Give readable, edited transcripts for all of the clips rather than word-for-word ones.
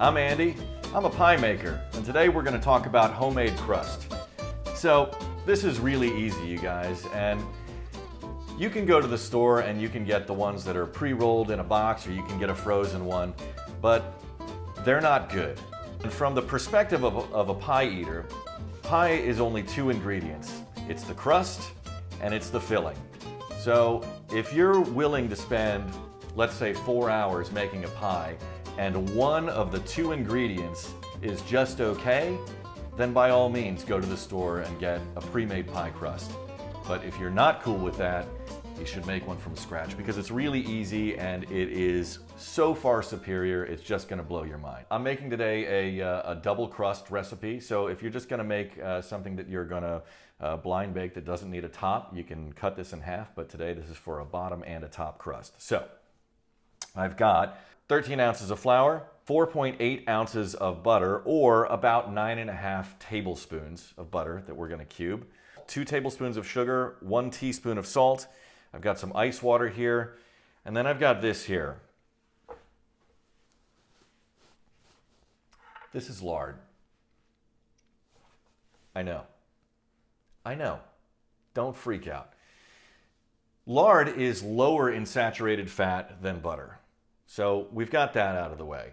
I'm Andy, I'm a pie maker, and today we're going to talk about homemade crust. So this is really easy, you guys, and you can go to the store and you can get the ones that are pre-rolled in a box, or you can get a frozen one, but they're not good. And from the perspective of a pie eater, pie is only two ingredients. It's the crust and it's the filling. So if you're willing to spend, let's say, 4 hours making a pie, and one of the two ingredients is just okay, then by all means go to the store and get a pre-made pie crust. But if you're not cool with that, you should make one from scratch because it's really easy and it is so far superior, it's just gonna blow your mind. I'm making today a double crust recipe, so if you're just gonna make something that you're gonna blind bake that doesn't need a top, you can cut this in half, but today this is for a bottom and a top crust. So I've got 13 ounces of flour, 4.8 ounces of butter, or about 9.5 tablespoons of butter that we're gonna cube, 2 tablespoons of sugar, 1 teaspoon of salt. I've got some ice water here, and then I've got this here. This is lard. I know. Don't freak out. Lard is lower in saturated fat than butter. So we've got that out of the way.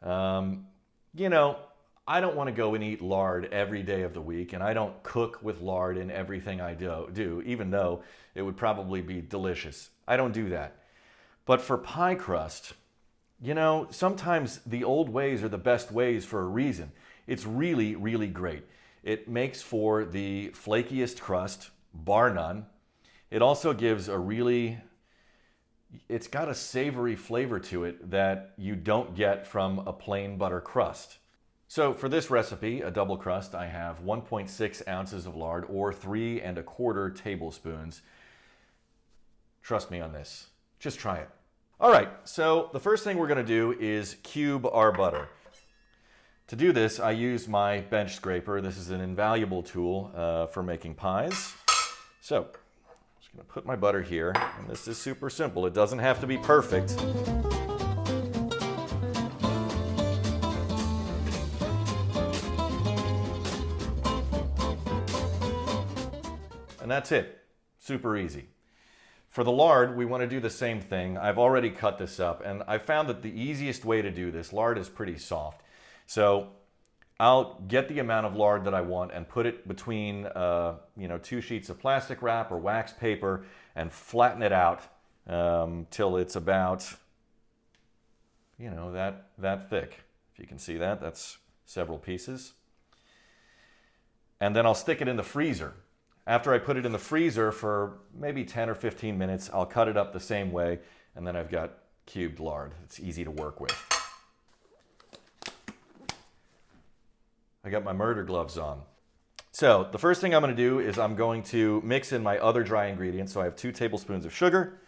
You know, I don't want to go and eat lard every day of the week, and I don't cook with lard in everything I do, even though it would probably be delicious. I don't do that. But for pie crust, you know, sometimes the old ways are the best ways for a reason. It's really, really great. It makes for the flakiest crust, bar none. It also gives it's got a savory flavor to it that you don't get from a plain butter crust. So for this recipe, a double crust, I have 1.6 ounces of lard, or 3¼ tablespoons. Trust me on this. Just try it. All right, so the first thing we're gonna do is cube our butter. To do this, I use my bench scraper. This is an invaluable tool for making pies. So, I'm gonna put my butter here, and this is super simple. It doesn't have to be perfect. And that's it. Super easy. For the lard, we want to do the same thing. I've already cut this up, and I found that the easiest way to do this, lard is pretty soft. So I'll get the amount of lard that I want and put it between 2 sheets of plastic wrap or wax paper and flatten it out till it's about, that thick. If you can see that, that's several pieces. And then I'll stick it in the freezer. After I put it in the freezer for maybe 10 or 15 minutes, I'll cut it up the same way, and then I've got cubed lard. It's easy to work with. I got my murder gloves on. So the first thing I'm going to do is I'm going to mix in my other dry ingredients. So I have 2 tablespoons of sugar.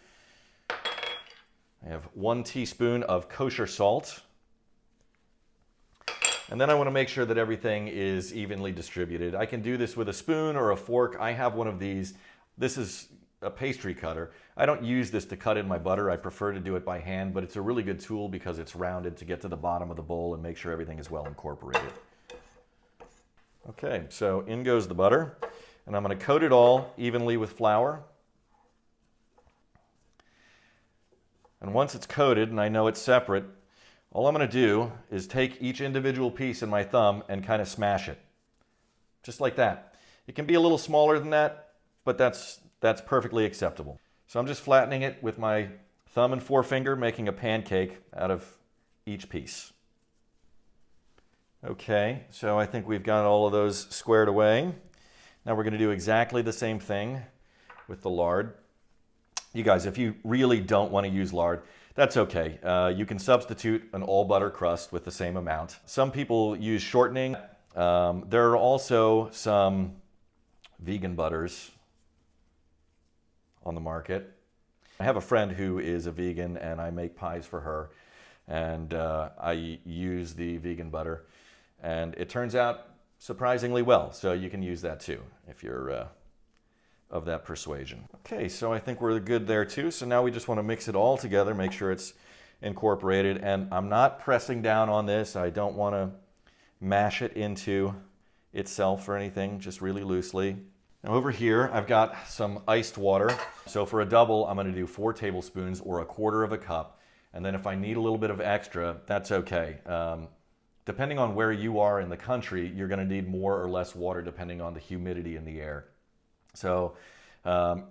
I have 1 teaspoon of kosher salt. And then I want to make sure that everything is evenly distributed. I can do this with a spoon or a fork. I have one of these. This is a pastry cutter. I don't use this to cut in my butter. I prefer to do it by hand, but it's a really good tool because it's rounded to get to the bottom of the bowl and make sure everything is well incorporated. Okay, so in goes the butter, and I'm going to coat it all evenly with flour. And once it's coated and I know it's separate, all I'm going to do is take each individual piece in my thumb and kind of smash it. Just like that. It can be a little smaller than that, but that's perfectly acceptable. So I'm just flattening it with my thumb and forefinger, making a pancake out of each piece. Okay, so I think we've got all of those squared away. Now we're going to do exactly the same thing with the lard. You guys, if you really don't want to use lard, that's okay. You can substitute an all butter crust with the same amount. Some people use shortening. There are also some vegan butters on the market. I have a friend who is a vegan, and I make pies for her, and I use the vegan butter, and it turns out surprisingly well. So you can use that too if you're of that persuasion. Okay, so I think we're good there too. So now we just want to mix it all together, make sure it's incorporated, and I'm not pressing down on this. I don't want to mash it into itself or anything, just really loosely. Now over here, I've got some iced water. So for a double, I'm going to do 4 tablespoons or 1/4 cup. And then if I need a little bit of extra, that's okay. Depending on where you are in the country, you're going to need more or less water depending on the humidity in the air. So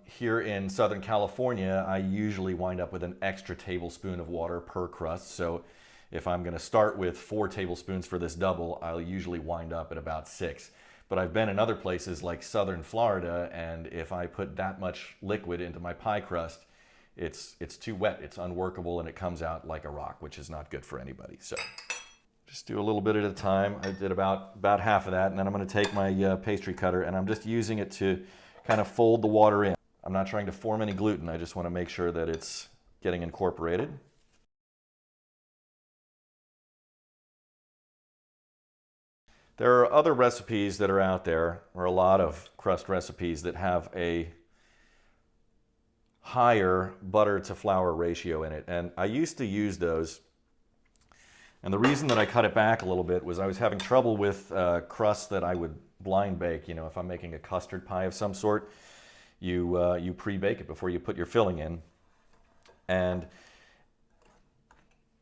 here in Southern California, I usually wind up with an extra tablespoon of water per crust. So if I'm going to start with 4 tablespoons for this double, I'll usually wind up at about 6. But I've been in other places like Southern Florida, and if I put that much liquid into my pie crust, it's too wet, it's unworkable, and it comes out like a rock, which is not good for anybody. So just do a little bit at a time. I did about half of that, and then I'm going to take my pastry cutter, and I'm just using it to kind of fold the water in. I'm not trying to form any gluten. I just want to make sure that it's getting incorporated. There are other recipes that are out there, or a lot of crust recipes that have a higher butter to flour ratio in it. And I used to use those. And the reason that I cut it back a little bit was I was having trouble with crusts that I would blind bake. You know, if I'm making a custard pie of some sort, you pre-bake it before you put your filling in. And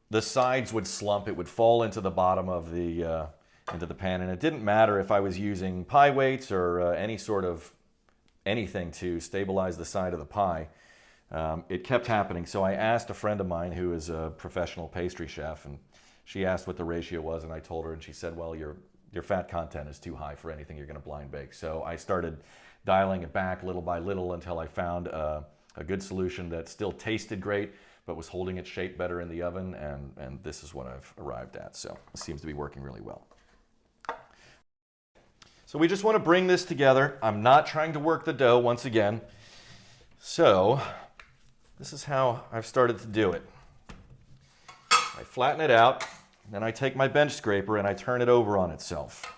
the sides would slump. It would fall into the bottom of the into the pan, and it didn't matter if I was using pie weights or any sort of anything to stabilize the side of the pie. It kept happening. So I asked a friend of mine who is a professional pastry chef, and she asked what the ratio was, and I told her, and she said, well, your fat content is too high for anything you're going to blind bake. So I started dialing it back little by little until I found a good solution that still tasted great, but was holding its shape better in the oven, and this is what I've arrived at. So it seems to be working really well. So we just want to bring this together. I'm not trying to work the dough once again. So this is how I've started to do it. I flatten it out, then I take my bench scraper and I turn it over on itself.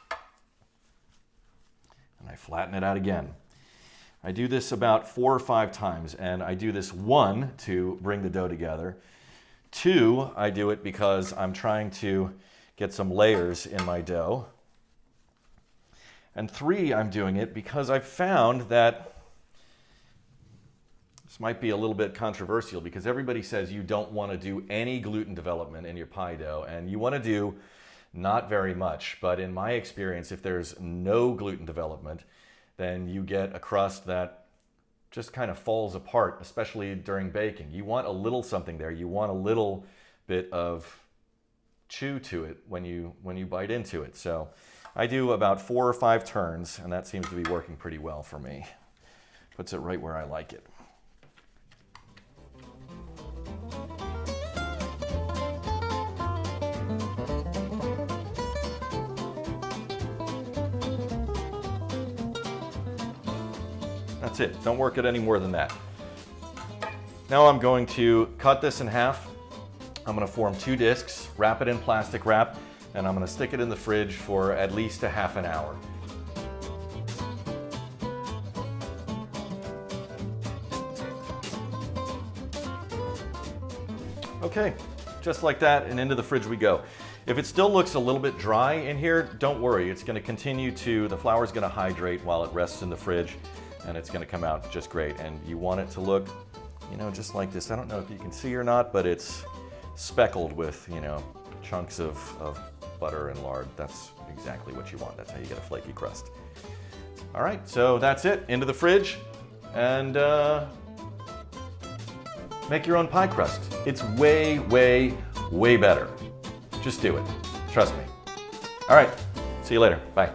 And I flatten it out again. I do this about 4 or 5 times, and I do this 1 to bring the dough together. 2, I do it because I'm trying to get some layers in my dough. And 3, I'm doing it because I've found that this might be a little bit controversial, because everybody says you don't want to do any gluten development in your pie dough, and you want to do not very much. But in my experience, if there's no gluten development, then you get a crust that just kind of falls apart, especially during baking. You want a little something there. You want a little bit of chew to it when you bite into it. So I do about 4 or 5 turns, and that seems to be working pretty well for me. Puts it right where I like it. That's it. Don't work it any more than that. Now I'm going to cut this in half. I'm going to form 2 discs, wrap it in plastic wrap, and I'm going to stick it in the fridge for at least a half an hour. Okay, just like that, and into the fridge we go. If it still looks a little bit dry in here, don't worry. It's going to continue to, the flour is going to hydrate while it rests in the fridge, and it's going to come out just great. And you want it to look, you know, just like this. I don't know if you can see or not, but it's speckled with, you know, chunks of butter and lard. That's exactly what you want. That's how you get a flaky crust. All right, so that's it. Into the fridge, and make your own pie crust. It's way, way, way better. Just do it. Trust me. All right, see you later. Bye.